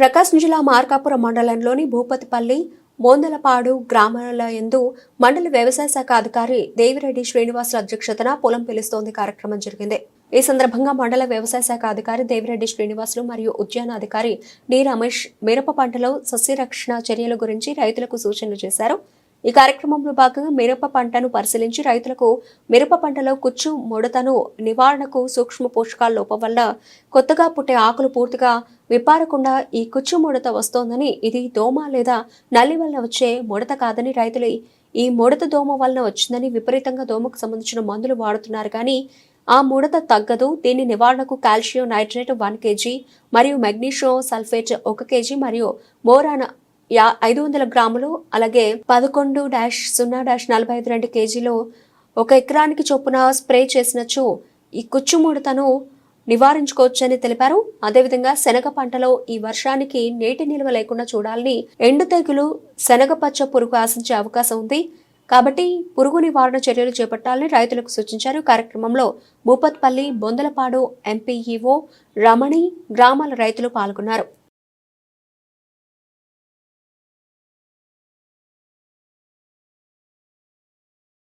ప్రకాశం జిల్లా మార్కాపురం మండలంలోని భూపతిపల్లి మోందలపాడు గ్రామాల యందు మండల వ్యవసాయ శాఖ అధికారి దేవిరెడ్డి శ్రీనివాసుల అధ్యక్షతన పొలం పిలుస్తోంది కార్యక్రమం జరిగింది. ఈ సందర్భంగా మండల వ్యవసాయ శాఖ అధికారి దేవిరెడ్డి శ్రీనివాసులు మరియు ఉద్యాన అధికారి డి రమేష్ మిరప పంటలో సస్యరక్షణ చర్యల గురించి రైతులకు సూచనలు చేశారు. ఈ కార్యక్రమంలో భాగంగా మిరప పంటను పరిశీలించి రైతులకు మిరప పంటలో కుచ్చు ముడతను నివారణకు సూక్ష్మ పోషకాల లోపం వల్ల కొత్తగా పుట్టే ఆకులు పూర్తిగా విప్పారకుండా ఈ కుచ్చు ముడత వస్తోందని, ఇది దోమ లేదా నల్లి వలన వచ్చే ముడత కాదని, రైతులు ఈ ముడత దోమ వలన వచ్చిందని విపరీతంగా దోమకు సంబంధించిన మందులు వాడుతున్నారు కానీ ఆ ముడత తగ్గదు. దీని నివారణకు కాల్షియం నైట్రేట్ 1 kg మరియు మెగ్నీషియం సల్ఫేట్ 1 kg మరియు బోరాన్ 500 గ్రాములు, అలాగే 11-0-45 kgలో 1 ఎకరానికి చొప్పున స్ప్రే చేసినచో ఈ కుచ్చుముడతను నివారించుకోవచ్చని తెలిపారు. అదేవిధంగా శనగ పంటలో ఈ వర్షానికి నీటి నిల్వ లేకుండా చూడాలని, ఎండు తెగులు శనగపచ్చ పురుగు ఆశించే అవకాశం ఉంది కాబట్టి పురుగు నివారణ చర్యలు చేపట్టాలని రైతులకు సూచించారు. కార్యక్రమంలో భూపత్పల్లి, బొందలపాడు ఎంపీఈఓ రమణి, గ్రామాల రైతులు పాల్గొన్నారు.